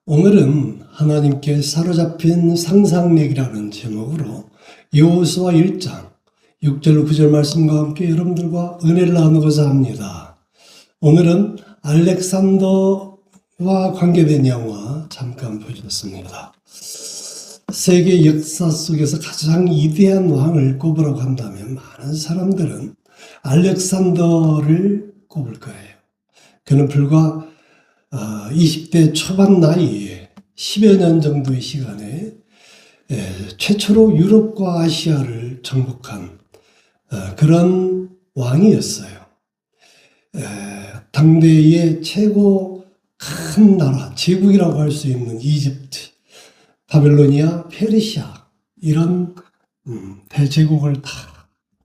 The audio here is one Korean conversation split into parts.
오늘은 하나님께 사로잡힌 상상력이라는 제목으로 여호수아 1장 6절 9절 말씀과 함께 여러분들과 은혜를 나누고자 합니다. 오늘은 알렉산더와 관계된 영화 잠깐 보여줬습니다. 세계 역사 속에서 가장 위대한 왕을 꼽으라고 한다면 많은 사람들은 알렉산더를 꼽을 거예요. 그는 불과 20대 초반 나이에 10여 년 정도의 시간에 최초로 유럽과 아시아를 정복한 그런 왕이었어요. 당대의 최고 큰 나라, 제국이라고 할 수 있는 이집트, 바벨로니아, 페르시아 이런 대제국을 다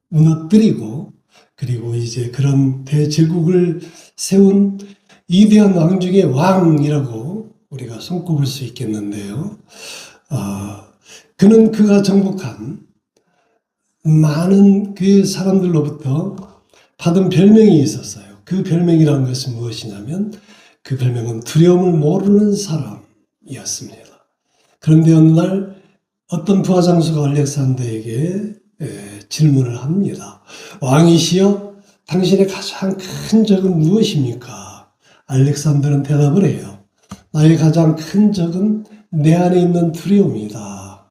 무너뜨리고 그리고 이제 그런 대제국을 세운 위대한 왕 중에 왕이라고 우리가 손꼽을 수 있겠는데요. 그는 그가 정복한 많은 그 사람들로부터 받은 별명이 있었어요. 그 별명이라는 것은 무엇이냐면 그 별명은 두려움을 모르는 사람이었습니다. 그런데 어느 날 어떤 부하장수가 알렉산더에게 질문을 합니다. 왕이시여, 당신의 가장 큰 적은 무엇입니까? 알렉산더는 대답을 해요. 나의 가장 큰 적은 내 안에 있는 두려움이다.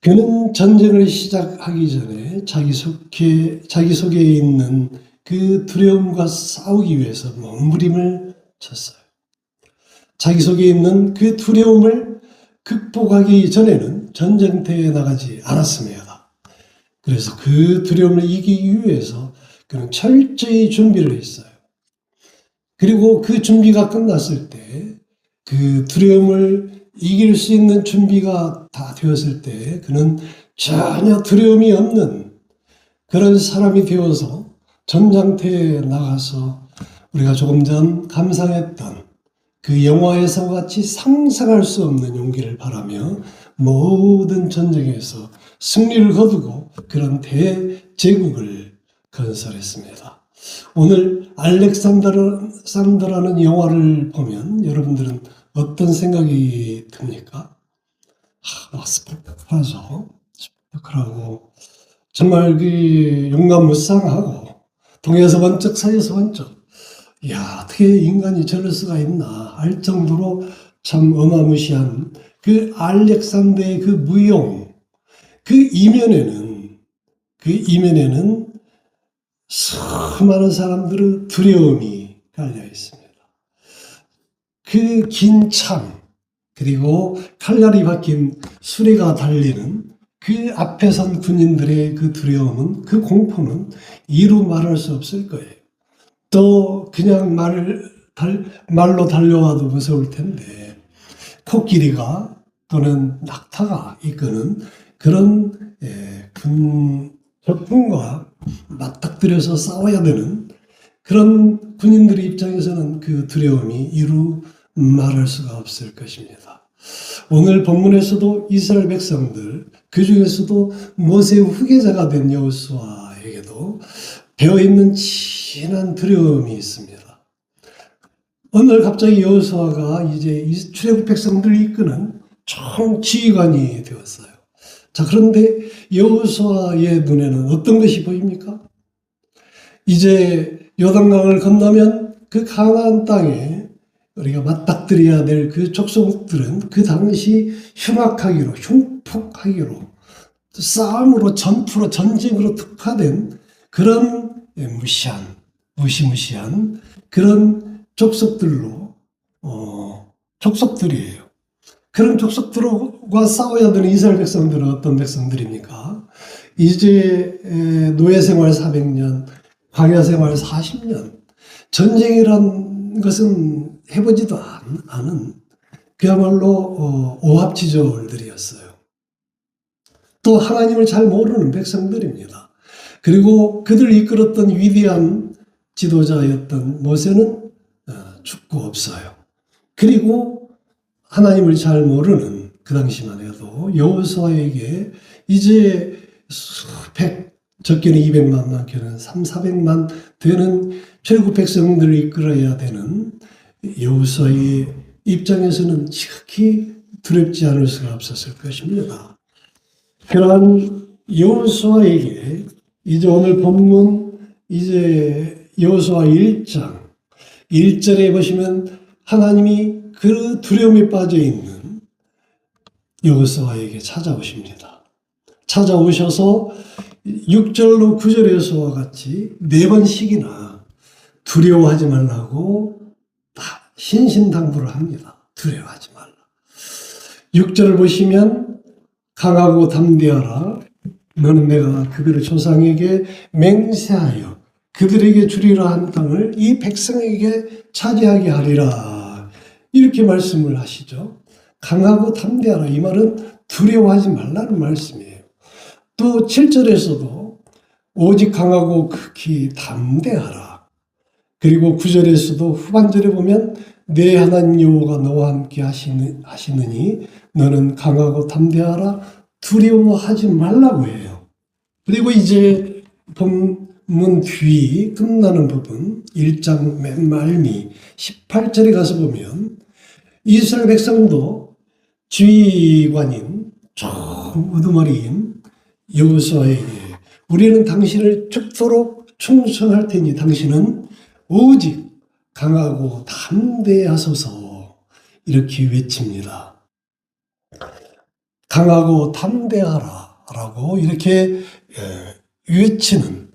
그는 전쟁을 시작하기 전에 자기 속에 있는 그 두려움과 싸우기 위해서 몸부림을 쳤어요. 자기 속에 있는 그 두려움을 극복하기 전에는 전쟁터에 나가지 않았습니다. 그래서 그 두려움을 이기기 위해서 그는 철저히 준비를 했어요. 그리고 그 준비가 끝났을 때, 그 두려움을 이길 수 있는 준비가 다 되었을 때 그는 전혀 두려움이 없는 그런 사람이 되어서 전장터에 나가서 우리가 조금 전 감상했던 그 영화에서 같이 상상할 수 없는 용기를 바라며 모든 전쟁에서 승리를 거두고 그런 대제국을 건설했습니다. 오늘 알렉산더라는 영화를 보면 여러분들은 어떤 생각이 듭니까? 스펙타클하죠. 스펙타클하고 정말 그 용감무쌍하고 동에서 번쩍 서에서 번쩍, 야, 어떻게 인간이 저럴 수가 있나 할 정도로 참 어마무시한 그 알렉산더의 그 무용, 그 이면에는 수많은 사람들의 두려움이 깔려 있습니다. 그 긴 창, 그리고 칼날이 박힌 수레가 달리는 그 앞에 선 군인들의 그 두려움은, 그 공포는 이루 말할 수 없을 거예요. 또 그냥 말로 달려와도 무서울 텐데 코끼리가 또는 낙타가 이끄는 그런 적군과 맞닥뜨려서 싸워야 되는 그런 군인들의 입장에서는 그 두려움이 이루 말할 수가 없을 것입니다. 오늘 본문에서도 이스라엘 백성들, 그 중에서도 모세의 후계자가 된 여호수아에게도 배어있는 진한 두려움이 있습니다. 어느 날 갑자기 여호수아가 이제 출애굽 백성들을 이끄는 총지휘관이 되었어요. 자, 그런데 여호수아의 눈에는 어떤 것이 보입니까? 이제 요단강을 건너면 그 가나안 땅에 우리가 맞닥뜨려야 될 그 족속들은 그 당시 흉폭하기로 싸움으로, 전투로, 전쟁으로 특화된 그런 무시무시한 그런 족속들이에요. 그런 족속들과 싸워야 되는 이스라엘 백성들은 어떤 백성들입니까? 이제 노예 생활 400년, 광야 생활 40년, 전쟁이란 것은 해보지도 않은 그야말로 오합지졸들이었어요. 또 하나님을 잘 모르는 백성들입니다. 그리고 그들을 이끌었던 위대한 지도자였던 모세는 죽고 없어요. 그리고 하나님을 잘 모르는 그 당시만 해도 여호수아에게 이제 적게는 200만, 많게는 300~400만 되는 출애굽 백성들을 이끌어야 되는 여호수아의 입장에서는 지극히 두렵지 않을 수가 없었을 것입니다. 그러한 여호수아에게 이제 오늘 본문 이제 여호수아 1장 1절에 보시면 하나님이 그 두려움에 빠져 있는 여호수아에게 찾아오십니다. 찾아오셔서 6절로 9절에서와 같이 4번씩이나 두려워하지 말라고 다 신신당부를 합니다. 두려워하지 말라. 6절을 보시면 강하고 담대하라. 너는 내가 그들의 조상에게 맹세하여 그들에게 주리라 한 땅을 이 백성에게 차지하게 하리라. 이렇게 말씀을 하시죠. 강하고 담대하라. 이 말은 두려워하지 말라는 말씀이에요. 또 7절에서도 오직 강하고 극히 담대하라. 그리고 9절에서도 후반절에 보면 내 하나님 여호와가 너와 함께 하시느니 너는 강하고 담대하라. 두려워하지 말라고 해요. 그리고 이제 본문 뒤 끝나는 부분 1장 맨 말미 18절에 가서 보면 이스라엘 백성도 지휘관인 좀 우두머리인 여호수아에게 우리는 당신을 죽도록 충성할 테니 당신은 오직 강하고 담대하소서 이렇게 외칩니다. 강하고 담대하라 라고 이렇게 외치는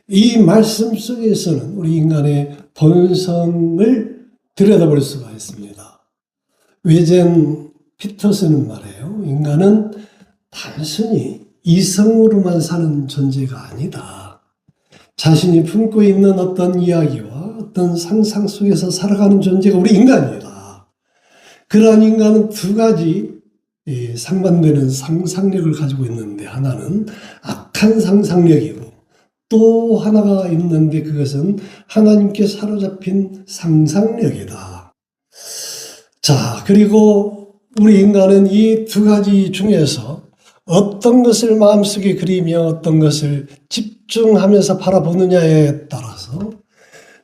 이 말씀 속에서는 우리 인간의 본성을 들여다볼 수가 있습니다. 외젠 피터슨은 말해요. 인간은 단순히 이성으로만 사는 존재가 아니다. 자신이 품고 있는 어떤 이야기와 어떤 상상 속에서 살아가는 존재가 우리 인간이다. 그러한 인간은 두 가지 상반되는 상상력을 가지고 있는데 하나는 악한 상상력이고 또 하나가 있는데 그것은 하나님께 사로잡힌 상상력이다. 자, 그리고 우리 인간은 이 두 가지 중에서 어떤 것을 마음속에 그리며 어떤 것을 집중하면서 바라보느냐에 따라서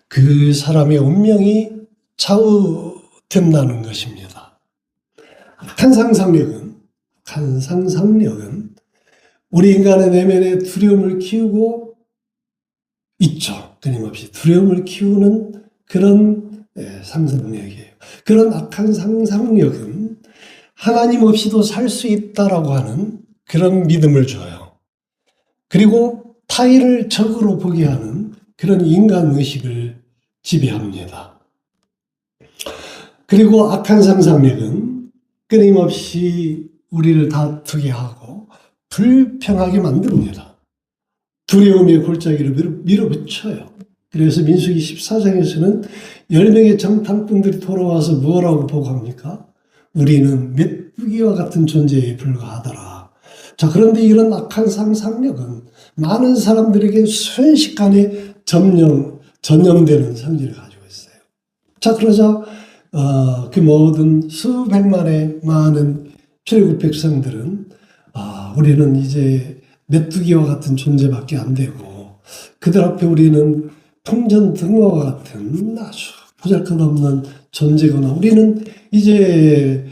그 사람의 운명이 좌우된다는 것입니다. 악한 상상력은 우리 인간의 내면에 두려움을 키우고 있죠. 끊임없이 두려움을 키우는 그런 상상력이에요. 그런 악한 상상력은 하나님 없이도 살 수 있다라고 하는 그런 믿음을 줘요. 그리고 타인을 적으로 보게 하는 그런 인간의식을 지배합니다. 그리고 악한 상상력은 끊임없이 우리를 다투게 하고 불평하게 만듭니다. 두려움의 골짜기를 밀어붙여요. 그래서 민수기 14장에서는 10명의 정탐꾼들이 돌아와서 뭐라고 보고합니까? 우리는 메뚜기와 같은 존재에 불과하더라. 자, 그런데 이런 악한 상상력은 많은 사람들에게 순식간에 전염되는 성질을 가지고 있어요. 자, 그러자 그 모든 수백만의 많은 출애굽 백성들은 우리는 이제 메뚜기와 같은 존재밖에 안 되고 그들 앞에 우리는 풍전등화와 같은 아주 보잘것없는 존재거나 우리는 이제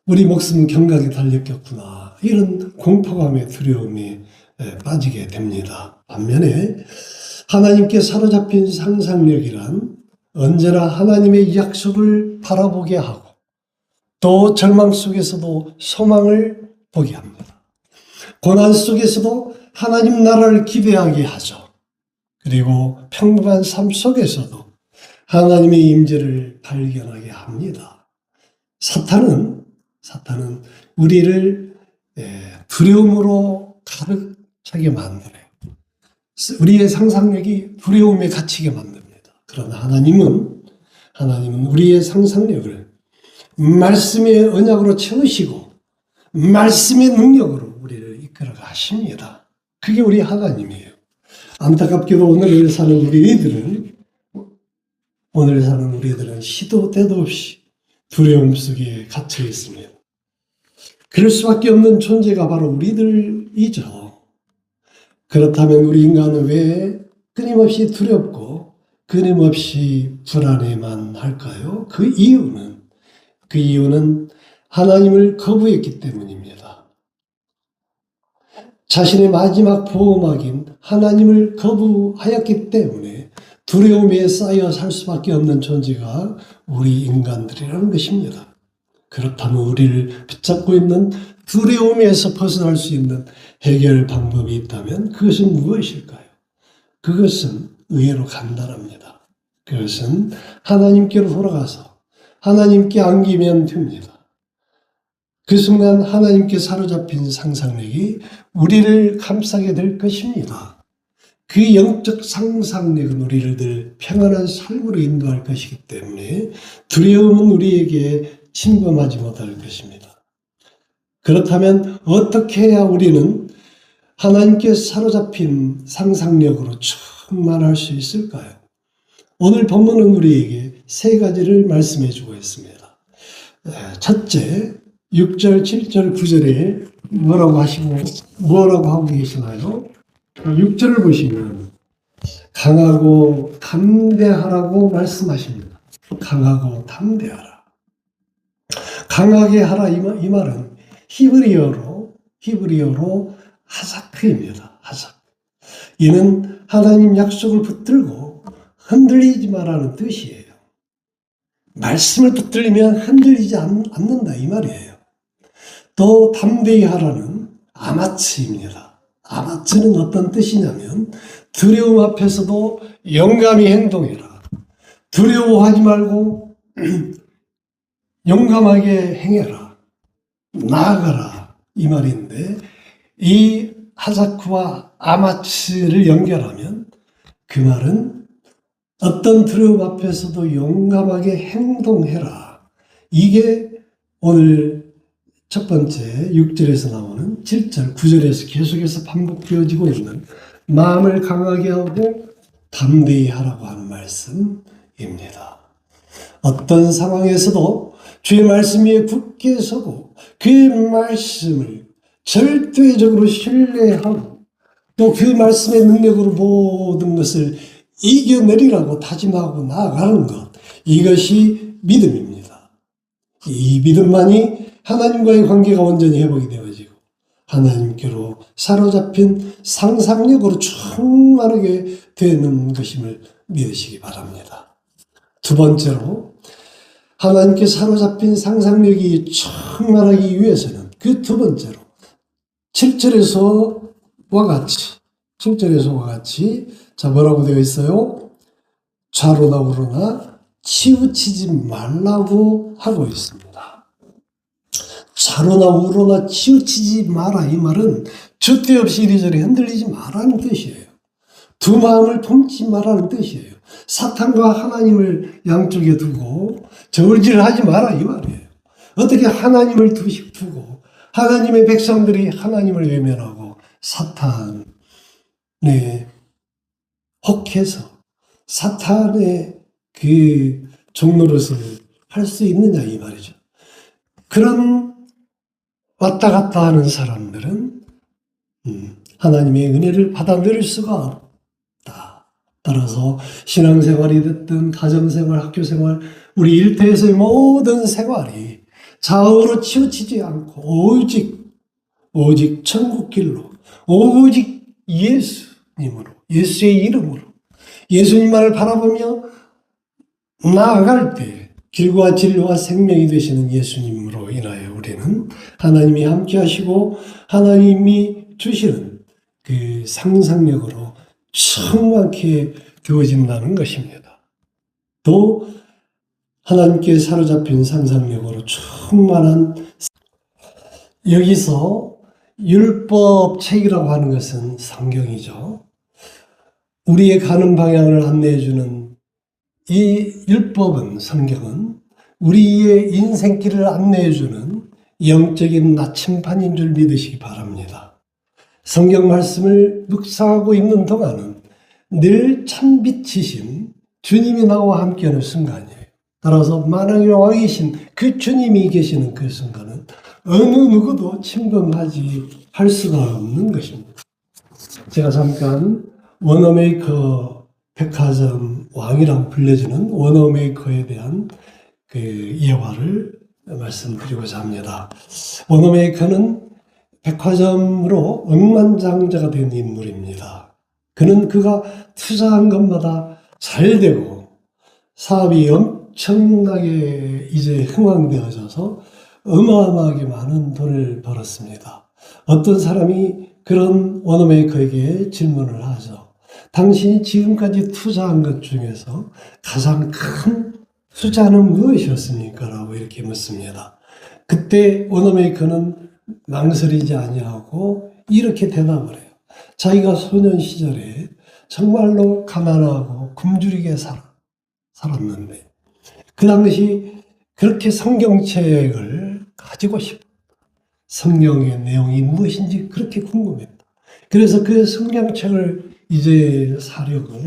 우리 목숨은 경각에 달렸겠구나 이런 공포감에 두려움이 빠지게 됩니다. 반면에 하나님께 사로잡힌 상상력이란 언제나 하나님의 약속을 바라보게 하고 또 절망 속에서도 소망을 보게 합니다. 고난 속에서도 하나님 나라를 기대하게 하죠. 그리고 평범한 삶 속에서도 하나님의 임재를 발견하게 합니다. 사탄은 우리를 두려움으로 가득 차게 만들어요. 우리의 상상력이 두려움에 갇히게 만듭니다. 그러나 하나님은 우리의 상상력을 말씀의 언약으로 채우시고 말씀의 능력으로 우리를 이끌어 가십니다. 그게 우리 하나님이에요. 안타깝게도 오늘 사는 우리들은 시도 때도 없이 두려움 속에 갇혀 있습니다. 그럴 수밖에 없는 존재가 바로 우리들이죠. 그렇다면 우리 인간은 왜 끊임없이 두렵고 끊임없이 불안해만 할까요? 그 이유는 하나님을 거부했기 때문입니다. 자신의 마지막 보호막인 하나님을 거부하였기 때문에 두려움에 쌓여 살 수밖에 없는 존재가 우리 인간들이라는 것입니다. 그렇다면 우리를 붙잡고 있는 두려움에서 벗어날 수 있는 해결 방법이 있다면 그것은 무엇일까요? 그것은 의외로 간단합니다. 그것은 하나님께로 돌아가서 하나님께 안기면 됩니다. 그 순간 하나님께 사로잡힌 상상력이 우리를 감싸게 될 것입니다. 그 영적 상상력은 우리를 늘 평안한 삶으로 인도할 것이기 때문에 두려움은 우리에게 침범하지 못할 것입니다. 그렇다면 어떻게 해야 우리는 하나님께 사로잡힌 상상력으로 충만할 수 있을까요? 오늘 본문은 우리에게 세 가지를 말씀해 주고 있습니다. 첫째, 6절, 7절, 9절에 뭐라고 하고 계시나요? 6절을 보시면 강하고 담대하라고 말씀하십니다. 강하고 담대하라. 강하게 하라 이 말은 히브리어로 하사크입니다. 하사크. 이는 하나님 약속을 붙들고 흔들리지 말라는 뜻이에요. 말씀을 붙들리면 흔들리지 않는다 이 말이에요. 또 담대히 하라는 아마츠입니다. 아마츠는 어떤 뜻이냐면 두려움 앞에서도 용감히 행동해라. 두려워하지 말고 용감하게 행해라. 나아가라 이 말인데 이 하사크와 아마츠를 연결하면 그 말은 어떤 두려움 앞에서도 용감하게 행동해라. 이게 오늘 첫 번째 6절에서 나오는 7절, 9절에서 계속해서 반복되어지고 있는 마음을 강하게 하고 담대히 하라고 하는 말씀입니다. 어떤 상황에서도 주의 말씀 위에 굳게 서고 그 말씀을 절대적으로 신뢰하고 또 그 말씀의 능력으로 모든 것을 이겨내리라고 다짐하고 나아가는 것, 이것이 믿음입니다. 이 믿음만이 하나님과의 관계가 온전히 회복이 되어지고 하나님께로 사로잡힌 상상력으로 충만하게 되는 것임을 믿으시기 바랍니다. 두 번째로 하나님께 사로잡힌 상상력이 충만하기 위해서는 그 두 번째로 7절에서와 같이 자 뭐라고 되어 있어요? 좌로나 우로나 치우치지 말라고 하고 있습니다. 좌로나 우로나 치우치지 마라 이 말은 주대 없이 이리저리 흔들리지 마라는 뜻이에요. 두 마음을 품지 마라는 뜻이에요. 사탄과 하나님을 양쪽에 두고 저울질하지 마라 이 말이에요. 어떻게 하나님을 두고 하나님의 백성들이 하나님을 외면하고 사탄에 혹해서 사탄의 그 종노릇을 할 수 있느냐 이 말이죠. 그런 왔다 갔다 하는 사람들은 하나님의 은혜를 받아들일 수가 없다. 따라서 신앙생활이 됐든 가정생활, 학교생활, 우리 일터에서의 모든 생활이 좌우로 치우치지 않고 오직 천국길로 오직 예수님으로 예수의 이름으로 예수님만을 바라보며 나아갈 때 길과 진리와 생명이 되시는 예수님으로 인하여 우리는 하나님이 함께 하시고 하나님이 주시는 그 상상력으로 충만케 되어진다는 것입니다. 또 하나님께 사로잡힌 상상력으로 충만한 여기서 율법책이라고 하는 것은 성경이죠. 우리의 가는 방향을 안내해주는 이 율법은 성경은 우리의 인생길을 안내해주는 영적인 나침반인 줄 믿으시기 바랍니다. 성경 말씀을 묵상하고 있는 동안은 늘 참빛이신 주님이 나와 함께하는 순간이에요. 따라서 만왕의 왕이신 그 주님이 계시는 그 순간은 어느 누구도 침범하지 할 수가 없는 것입니다. 제가 잠깐 워너메이커 백화점 왕이라고 불려지는 워너메이커에 대한 그 예화를 말씀드리고자 합니다. 워너메이커는 백화점으로 억만장자가 된 인물입니다. 그가 투자한 것마다 잘 되고 사업이 엄청나게 이제 흥왕되어져서 어마어마하게 많은 돈을 벌었습니다. 어떤 사람이 그런 워너메이커에게 질문을 하죠. 당신이 지금까지 투자한 것 중에서 가장 큰 투자는 무엇이었습니까? 라고 이렇게 묻습니다. 그때 워너메이커는 망설이지 아니하고 이렇게 대답을 해요. 자기가 소년 시절에 정말로 가난하고 굶주리게 살았는데 그 당시 그렇게 성경책을 가지고 싶어. 성경의 내용이 무엇인지 그렇게 궁금했다. 그래서 그 성경책을 이제 사려고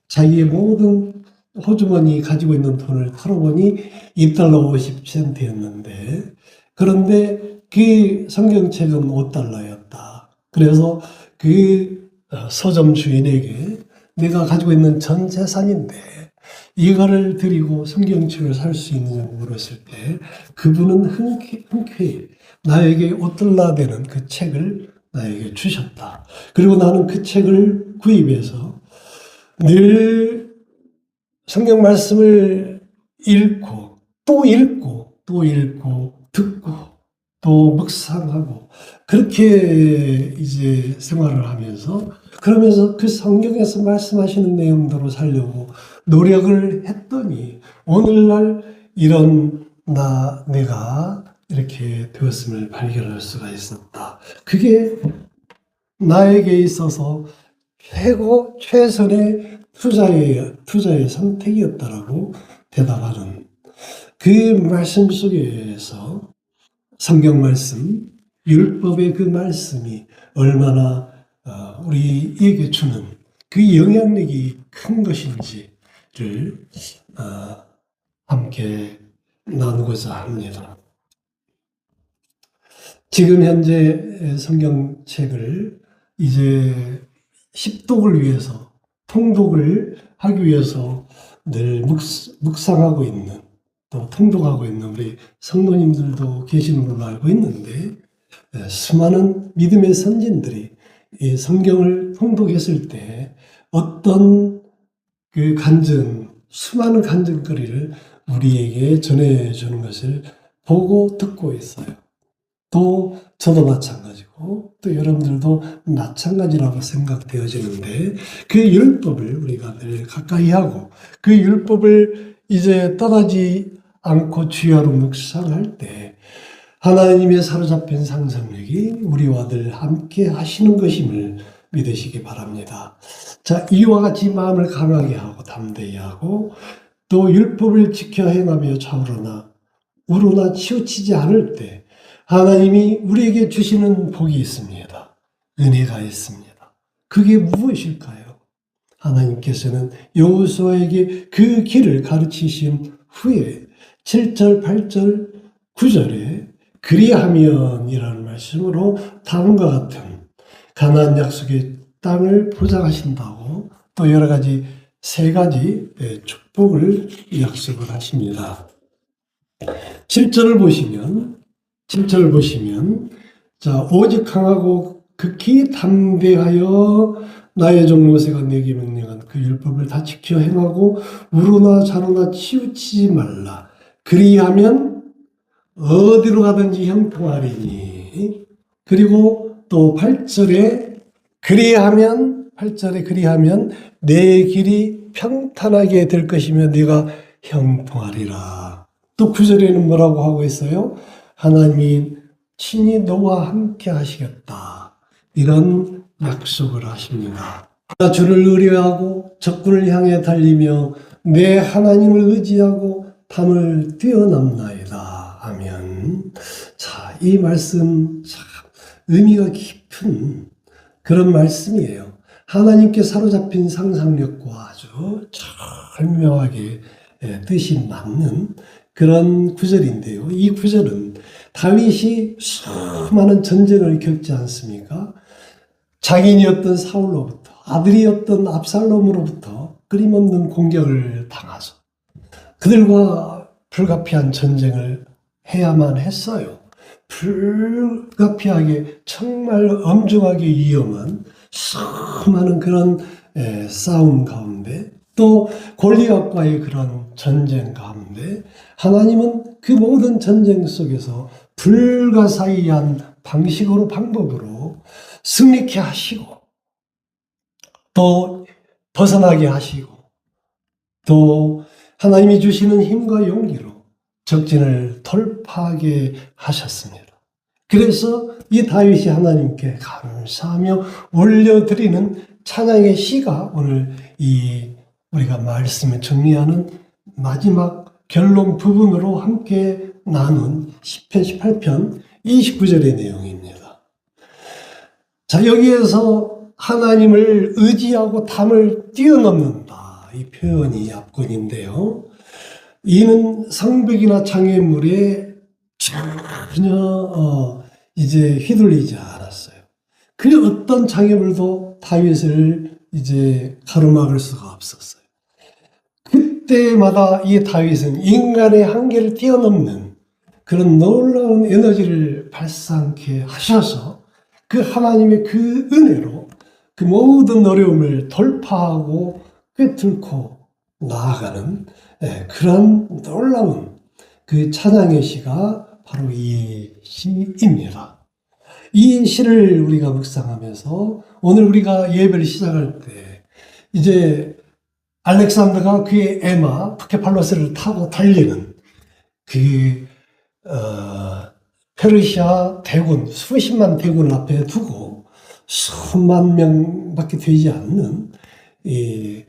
자기의 모든 호주머니 가지고 있는 돈을 털어보니 $1.50 50센트였는데 그런데 그 성경책은 $5였다. 그래서 그 서점 주인에게 내가 가지고 있는 전 재산인데 이거를 드리고 성경책을 살 수 있느냐고 물었을 때 그분은 흔쾌히 나에게 $5 되는 그 책을 나에게 주셨다. 그리고 나는 그 책을 구입해서 늘 성경 말씀을 읽고 또 읽고 또 읽고 듣고 또 묵상하고 그렇게 이제 생활을 하면서 그러면서 그 성경에서 말씀하시는 내용대로 살려고 노력을 했더니 오늘날 이런 내가 이렇게 되었음을 발견할 수가 있었다. 그게 나에게 있어서 최선의 투자의 선택이었다라고 대답하는 그 말씀 속에서 성경 말씀, 율법의 그 말씀이 얼마나 우리에게 주는 그 영향력이 큰 것인지를 함께 나누고자 합니다. 지금 현재 성경책을 이제 십독을 위해서 통독을 하기 위해서 늘 묵상하고 있는 또 통독하고 있는 우리 성도님들도 계시는 걸로 알고 있는데 수많은 믿음의 선진들이 이 성경을 통독했을 때 어떤 그 수많은 간증거리를 우리에게 전해주는 것을 보고 듣고 있어요. 또 저도 마찬가지고 또 여러분들도 마찬가지라고 생각되어지는데 그 율법을 우리가 늘 가까이 하고 그 율법을 이제 떠나지 않고 주야로 묵상할 때 하나님의 사로잡힌 상상력이 우리와 늘 함께 하시는 것임을 믿으시기 바랍니다. 자, 이와 같이 마음을 강하게 하고 담대히 하고 또 율법을 지켜 행하며 좌우로나 우로나 치우치지 않을 때 하나님이 우리에게 주시는 복이 있습니다. 은혜가 있습니다. 그게 무엇일까요? 하나님께서는 여호수아에게 그 길을 가르치신 후에 7절, 8절, 9절에 그리하면이라는 말씀으로 다음과 같은 가나안 약속의 땅을 보장하신다고 또 여러 가지 세 가지 축복을 약속을 하십니다. 7절을 보시면 자, 오직 강하고 극히 담대하여 나의 종 모세가 내게 명령한 그 율법을 다 지켜 행하고 우로나 좌로나 치우치지 말라. 그리하면 어디로 가든지 형통하리니. 그리고 또 8절에 그리하면 내 길이 평탄하게 될 것이며 네가 형통하리라. 또 9절에는 뭐라고 하고 있어요? 하나님이 친히 너와 함께 하시겠다. 이런 약속을 하십니다. 주를 의뢰하고 적군을 향해 달리며 내 하나님을 의지하고 담을 뛰어넘나이다. 아멘. 자, 이 말씀 참 의미가 깊은 그런 말씀이에요. 하나님께 사로잡힌 상상력과 아주 절묘하게 뜻이 맞는 그런 구절인데요. 이 구절은 다윗이 수많은 전쟁을 겪지 않습니까? 장인이었던 사울로부터 아들이었던 압살롬으로부터 끊임없는 공격을 당하죠. 그들과 불가피한 전쟁을 해야만 했어요. 불가피하게 정말 엄중하게 위험한 수많은 그런 싸움 가운데 또 골리앗과의 그런 전쟁 가운데 하나님은 그 모든 전쟁 속에서 불가사의한 방법으로 승리케 하시고 또 벗어나게 하시고 또 하나님이 주시는 힘과 용기로 적진을 돌파하게 하셨습니다. 그래서 이 다윗이 하나님께 감사하며 올려드리는 찬양의 시가 오늘 이 우리가 말씀을 정리하는 마지막 결론 부분으로 함께 나눈 시편 18편 29절의 내용입니다. 자, 여기에서 하나님을 의지하고 담을 뛰어넘는다. 이 표현이 압권인데요. 이는 성벽이나 장애물에 전혀 이제 휘둘리지 않았어요. 그 어떤 장애물도 다윗을 이제 가로막을 수가 없었어요. 그때마다 이 다윗은 인간의 한계를 뛰어넘는 그런 놀라운 에너지를 발산케 하셔서 그 하나님의 그 은혜로 그 모든 어려움을 돌파하고 꿰뚫고 나아가는 그런 놀라운 그 찬양의 시가 바로 이 시입니다. 이 시를 우리가 묵상하면서 오늘 우리가 예배를 시작할 때 이제 알렉산더가 그의 에마 부케팔로스를 타고 달리는 그 페르시아 대군 수십만 대군을 앞에 두고 수만 명밖에 되지 않는 이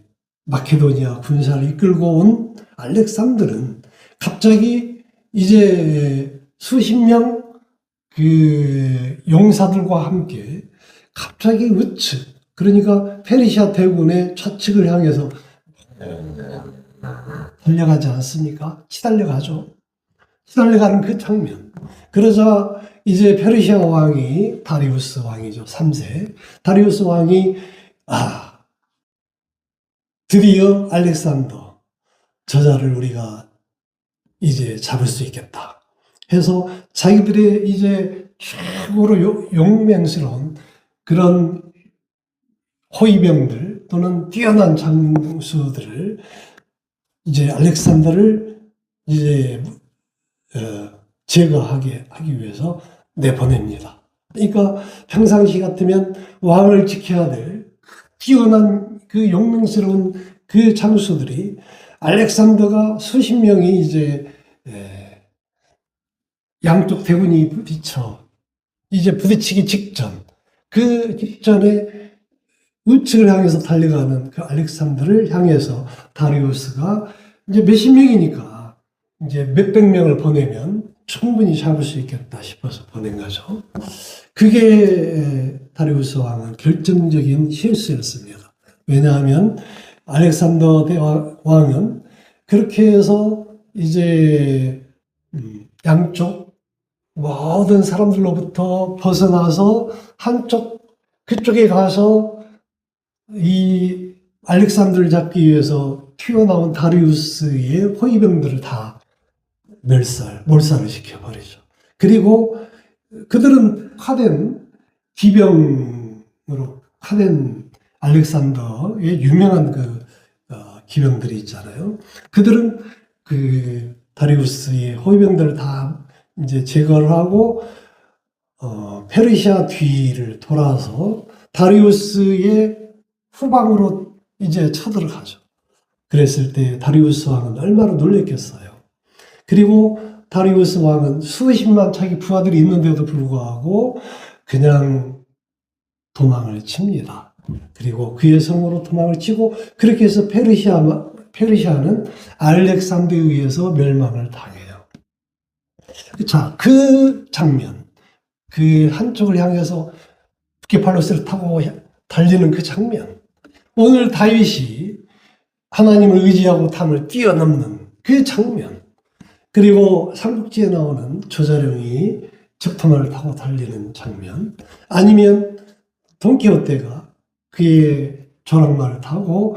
마케도니아 군사를 이끌고 온 알렉산더는 갑자기 이제 수십 명 그 용사들과 함께 갑자기 우측, 그러니까 페르시아 대군의 좌측을 향해서 달려가지 않습니까? 치달려가죠. 치달려가는 그 장면. 그러자 이제 페르시아 왕이 다리우스 왕이죠. 3세. 다리우스 왕이 드디어 알렉산더 저자를 우리가 이제 잡을 수 있겠다 해서 자기들의 이제 최고로 용맹스러운 그런 호위병들 또는 뛰어난 장수들을 이제 알렉산더를 이제 제거하게 하기 위해서 내보냅니다. 그러니까 평상시 같으면 왕을 지켜야 될 뛰어난 그 용맹스러운 그 장수들이 알렉산더가 수십 명이 이제 양쪽 대군이 부딪히기 직전, 그 직전에 우측을 향해서 달려가는 그 알렉산더를 향해서 다리우스가 이제 몇십 명이니까 이제 몇백 명을 보내면 충분히 잡을 수 있겠다 싶어서 보낸 거죠. 그게 다리우스 왕은 결정적인 실수였습니다. 왜냐하면 알렉산더 대왕은 그렇게 해서 이제 양쪽 모든 사람들로부터 벗어나서 그쪽에 가서 이 알렉산더를 잡기 위해서 튀어나온 다리우스의 호위병들을 다 몰살을 시켜버리죠. 그리고 그들은 파된 기병으로 파된 알렉산더의 유명한 그 기병들이 있잖아요. 그들은 그 다리우스의 호위병들을 다 이제 제거를 하고 페르시아 뒤를 돌아서 다리우스의 후방으로 이제 쳐들어가죠. 그랬을 때 다리우스 왕은 얼마나 놀랬겠어요. 그리고 다리우스 왕은 수십만 자기 부하들이 있는데도 불구하고 그냥 도망을 칩니다. 그리고 그의 성으로 도망을 치고 그렇게 해서 페르시아는 알렉산더에 의해서 멸망을 당해요. 자, 그 장면, 그 한쪽을 향해서 부케팔로스를 타고 달리는 그 장면, 오늘 다윗이 하나님을 의지하고 담을 뛰어넘는 그 장면, 그리고 삼국지에 나오는 조자룡이 적토마를 타고 달리는 장면, 아니면 돈키호테가 그의 조랑말을 타고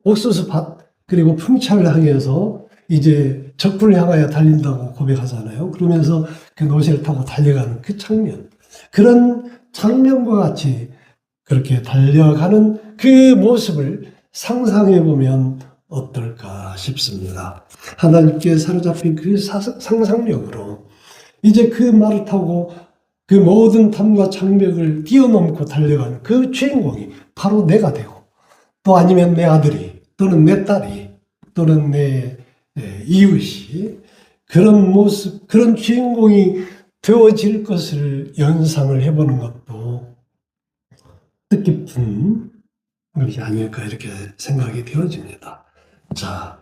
옥수수밭 그리고 풍차를 향해서 이제 적군을 향하여 달린다고 고백하잖아요. 그러면서 그 노새를 타고 달려가는 그 장면, 그런 장면과 같이 그렇게 달려가는 그 모습을 상상해 보면 어떨까 싶습니다. 하나님께 사로잡힌 그 상상력으로 이제 그 말을 타고 그 모든 담과 장벽을 뛰어넘고 달려가는 그 주인공이 바로 내가 되고, 또 아니면 내 아들이 또는 내 딸이 또는 내 이웃이 그런 모습, 그런 주인공이 되어질 것을 연상을 해보는 것도 뜻깊은 것이 아닐까 이렇게 생각이 되어집니다. 자,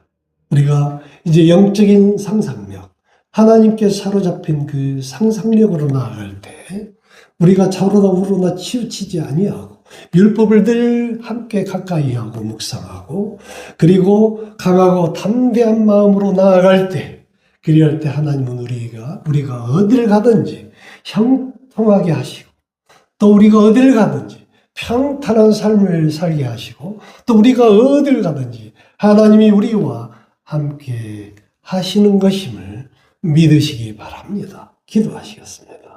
우리가 이제 영적인 상상력, 하나님께 사로잡힌 그 상상력으로 나아갈 때 우리가 좌우로나 우로나 치우치지 아니하고 율법을 늘 함께 가까이 하고 묵상하고 그리고 강하고 담대한 마음으로 나아갈 때, 그리할 때 하나님은 우리가 어딜 가든지 형통하게 하시고, 또 우리가 어딜 가든지 평탄한 삶을 살게 하시고, 또 우리가 어딜 가든지 하나님이 우리와 함께 하시는 것임을 믿으시기 바랍니다. 기도하시겠습니다.